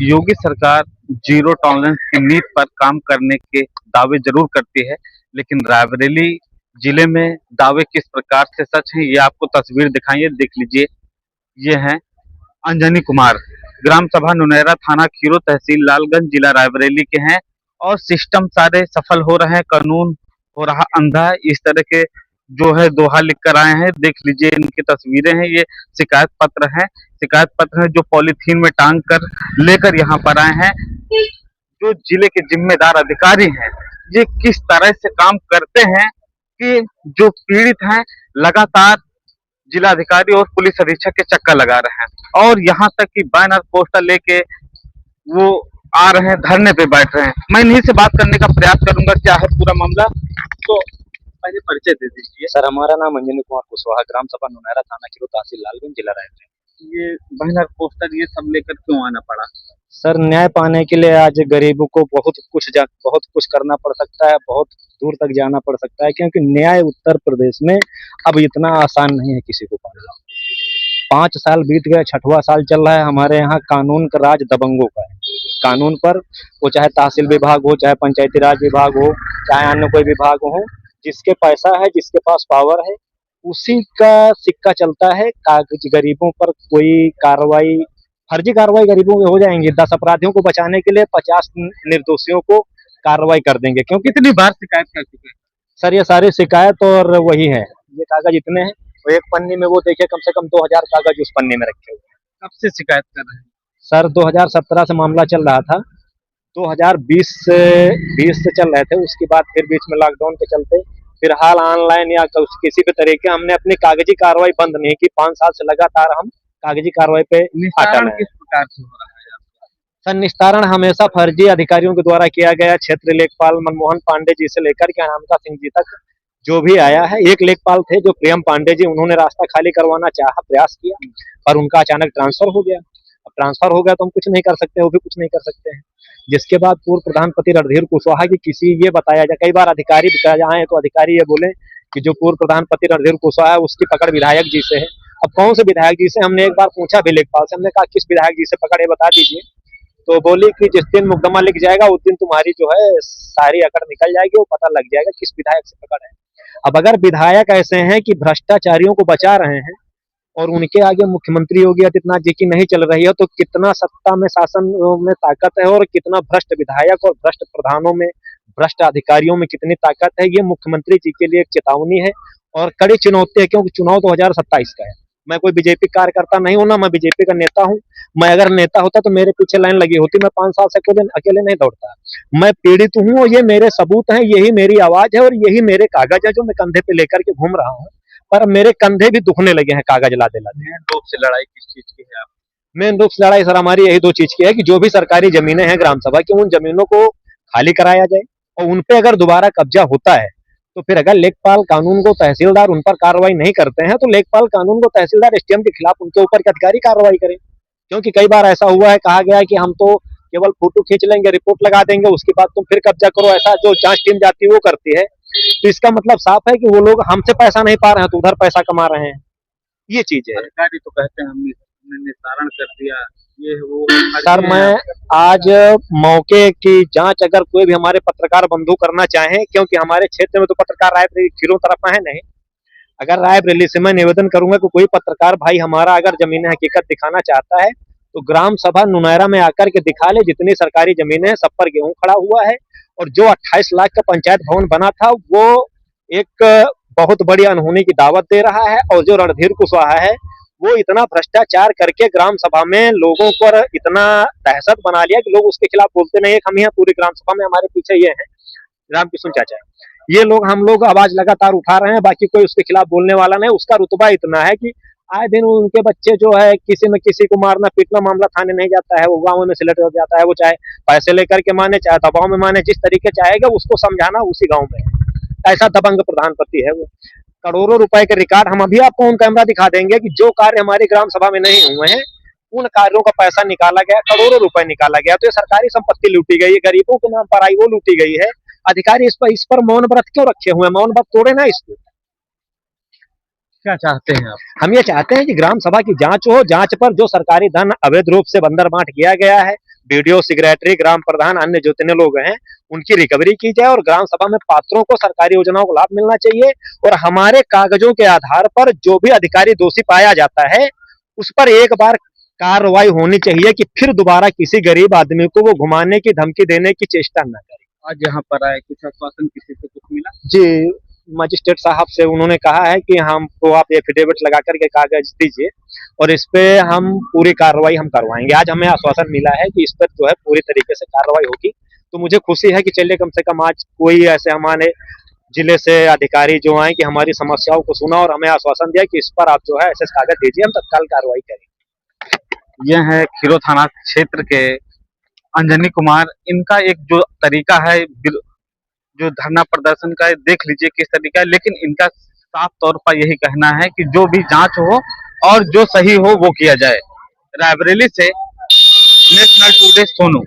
योगी सरकार zero tolerance की नीति पर काम करने के दावे जरूर करती है, लेकिन रायबरेली जिले में दावे किस प्रकार से सच हैं, ये आपको तस्वीर दिखाइए, देख लीजिए। ये हैं अंजनी कुमार, ग्राम सभा नुनैरा, थाना खीरो, तहसील लालगंज, जिला रायबरेली के हैं। और सिस्टम सारे सफल हो रहे हैं, कानून हो रहा अंधा, इस तरह के जो है दोहा लिख कर आए हैं। देख लीजिए, इनकी तस्वीरें हैं, ये शिकायत पत्र है। शिकायत पत्र है जो पॉलीथीन में टांग कर लेकर यहाँ पर आए हैं। जो जिले के जिम्मेदार अधिकारी हैं, ये किस तरह से काम करते हैं कि जो पीड़ित हैं लगातार जिलाधिकारी और पुलिस अधीक्षक के चक्कर लगा रहे हैं, और यहाँ तक कि बैनर पोस्टर लेके वो आ रहे हैं, धरने पे बैठ रहे हैं। मैं इन्हीं से बात करने का प्रयास करूंगा, क्या है पूरा मामला। तो पहले परिचय दे दीजिए। सर, हमारा नाम अंजनी कुमार कुशवाहा, ग्राम सभा नुनैरा, थाना खीरो, तहसील लालगंज, जिला रायबरेली। ये बैनर पोस्टर ये सब लेकर क्यों आना पड़ा? सर, न्याय पाने के लिए आज गरीबों को बहुत कुछ करना पड़ सकता है, बहुत दूर तक जाना पड़ सकता है, क्योंकि न्याय उत्तर प्रदेश में अब इतना आसान नहीं है किसी को पाना। 5 साल बीत गए, 6वां साल चल रहा है। हमारे यहाँ कानून का राज दबंगों का है। कानून पर वो चाहे तहसील विभाग हो, चाहे पंचायती राज विभाग हो, चाहे अन्य कोई विभाग हो, जिसके पैसा है, जिसके पास पावर है, उसी का सिक्का चलता है। कागज गरीबों पर कोई कार्रवाई, फर्जी कार्रवाई गरीबों में हो जाएंगी। 10 अपराधियों को बचाने के लिए 50 निर्दोषियों को कार्रवाई कर देंगे। क्योंकि कितनी बार शिकायत कर चुके हैं? सर, ये सारी शिकायत और वही है। ये कागज इतने हैं, और एक पन्नी में वो देखिए कम से कम 2000 कागज उस पन्नी में रखे हुए हैं। कब से शिकायत कर रहे हैं? सर, 2017 से मामला चल रहा था। 2020 से 20 से चल रहे थे। उसके बाद फिर बीच में लॉकडाउन के चलते फिलहाल ऑनलाइन या किसी भी तरीके हमने अपनी कागजी कार्रवाई बंद नहीं की। 5 साल से लगातार हम कागजी कार्रवाई पे निस्तारण किस प्रकार से हो रहा है आपका? सर, निस्तारण हमेशा फर्जी अधिकारियों के द्वारा किया गया। क्षेत्र लेखपाल मनमोहन पांडे जी से लेकर के अनामिका सिंह जी तक जो भी आया है। एक लेखपाल थे जो प्रियम पांडे जी, उन्होंने रास्ता खाली करवाना चाहा, प्रयास किया, पर उनका अचानक ट्रांसफर हो गया। अब ट्रांसफर हो गया तो हम कुछ नहीं कर सकते, वो भी कुछ नहीं कर सकते हैं। जिसके बाद पूर्व प्रधानपति रणधीर कुशवाहा की किसी ये बताया जाए, कई बार अधिकारी बताया जाए तो अधिकारी ये बोले कि जो पूर्व प्रधानपति रणधीर कुशवाहा है उसकी पकड़ विधायक जी से है। अब कौन से विधायक जी से? हमने एक बार पूछा भी लेखपाल से, हमने कहा किस विधायक जी से पकड़ है, बता दीजिए। तो बोली कि जिस दिन मुकदमा लिख जाएगा उस दिन तुम्हारी जो है सारी अकड़ निकल जाएगी, वो पता लग जाएगा किस विधायक से पकड़ है। अब अगर विधायक ऐसे हैं कि भ्रष्टाचारियों को बचा रहे हैं और उनके आगे मुख्यमंत्री योगी आदित्यनाथ जी की नहीं चल रही है, तो कितना सत्ता में, शासन में ताकत है, और कितना भ्रष्ट विधायक और भ्रष्ट प्रधानों में, भ्रष्ट अधिकारियों में कितनी ताकत है। ये मुख्यमंत्री जी के लिए एक चेतावनी है और कड़ी चुनौती है, क्योंकि चुनाव 2027 का है। मैं कोई बीजेपी कार्यकर्ता नहीं हूं, ना मैं बीजेपी का नेता हूं। मैं अगर नेता होता तो मेरे पीछे लाइन लगी होती। मैं 5 साल से अकेले नहीं दौड़ता। मैं पीड़ित हूं और ये मेरे सबूत हैं, यही मेरी आवाज है और यही मेरे कागज है जो मैं कंधे पे लेकर के घूम रहा हूँ। पर मेरे कंधे भी दुखने लगे हैं कागज लाते लाते। मेन रूप से लड़ाई किस चीज की है आप? मेन रूप से लड़ाई सर हमारी यही 2 चीज की है कि जो भी सरकारी जमीनें हैं ग्राम सभा की, उन जमीनों को खाली कराया जाए, और उन पे अगर दोबारा कब्जा होता है तो फिर अगर लेखपाल कानून को, तहसीलदार उन पर कार्रवाई नहीं करते हैं, तो लेखपाल कानून को, तहसीलदार एसडीएम के खिलाफ उनके ऊपर के अधिकारी कार्रवाई करें। क्योंकि कई बार ऐसा हुआ है, कहा गया है कि हम तो केवल फोटो खींच लेंगे, रिपोर्ट लगा देंगे, उसके बाद तुम फिर कब्जा करो। ऐसा जो जांच टीम जाती है वो करती है। तो इसका मतलब साफ है कि वो लोग हमसे पैसा नहीं पा रहे हैं तो उधर पैसा कमा रहे हैं। ये चीज है। अधिकारी तो कहते हैं हमने निस्तारण कर दिया, ये वो। सर, मैं आज मौके की जांच अगर कोई भी हमारे पत्रकार बंधु करना चाहें, क्योंकि हमारे क्षेत्र में तो पत्रकार रायबरेली खीरों तरफ है नहीं, अगर रायबरेली से मैं निवेदन करूंगा कि कोई पत्रकार भाई हमारा अगर जमीन हकीकत दिखाना चाहता है तो ग्राम सभा नुनैरा में आकर के दिखा ले। जितनी सरकारी जमीनें हैं सब पर गेहूं खड़ा हुआ है, और जो 28 लाख का पंचायत भवन बना था वो एक बहुत बड़ी अनहोनी की दावत दे रहा है। और जो रणधीर कुशवाहा है वो इतना भ्रष्टाचार करके ग्राम सभा में लोगों पर इतना दहशत बना लिया कि लोग उसके खिलाफ बोलते नहीं। एक हम यहाँ पूरी ग्राम सभा में, हमारे पीछे ये है राम किशुन चाचा, ये लोग, हम लोग आवाज लगातार उठा रहे हैं, बाकी कोई उसके खिलाफ बोलने वाला नहीं। उसका रुतबा इतना है कि आए दिन उनके बच्चे जो है किसी में किसी को मारना पीटना, मामला थाने नहीं जाता है, वो गाँव में सिलेक्ट हो जाता है। वो चाहे पैसे लेकर के माने, चाहे दबाव में माने, जिस तरीके चाहेगा उसको समझाना उसी गाँव में है। ऐसा दबंग प्रधानपति है वो। करोड़ों रुपए के रिकॉर्ड हम अभी आपको ऑन कैमरा दिखा देंगे कि जो कार्य हमारी ग्राम सभा में नहीं हुए हैं उन कार्यों का पैसा निकाला गया, करोड़ों रुपए निकाला गया। तो ये सरकारी संपत्ति लूटी गई है, गरीबों के नाम पर आई वो लूटी गई है। अधिकारी इस पर मौन व्रत क्यों रखे हुए हैं? मौन व्रत तोड़े ना इसको। क्या चाहते हैं आप? हम ये चाहते हैं कि ग्राम सभा की जांच हो, जांच पर जो सरकारी धन अवैध रूप से बंदर बांट किया गया है, बीडीओ, सेक्रेटरी, ग्राम प्रधान, अन्य जितने लोग हैं उनकी रिकवरी की जाए और ग्राम सभा में पात्रों को सरकारी योजनाओं का लाभ मिलना चाहिए। और हमारे कागजों के आधार पर जो भी अधिकारी दोषी पाया जाता है उस पर एक बार कार्रवाई होनी चाहिए कि फिर दोबारा किसी गरीब आदमी को वो घुमाने की, धमकी देने की चेष्टा न करे। आज यहाँ पर आए, कुछ आश्वासन किसी से कुछ मिला? जी, मजिस्ट्रेट साहब से उन्होंने कहा है कि हमको आप एफिडेविट लगा करके कागज दीजिए और इस पे हम पूरी कार्रवाई हम करवाएंगे। आज हमें आश्वासन मिला है कि इस पर जो है पूरी तरीके से कार्रवाई होगी। तो मुझे खुशी है कि चलिए कम से कम आज कोई ऐसे हमारे जिले से अधिकारी जो आए कि हमारी समस्याओं को सुना और हमें आश्वासन दिया कि इस पर आप जो है ऐसे कागज दीजिए, हम तत्काल कार्रवाई करेंगे। यह है खीरो थाना क्षेत्र के अंजनी कुमार। इनका एक जो तरीका है जो धरना प्रदर्शन का है, देख लीजिए किस तरीका है, लेकिन इनका साफ तौर पर यही कहना है कि जो भी जांच हो और जो सही हो वो किया जाए। रायबरेली से नेशनल टुडे सोनू।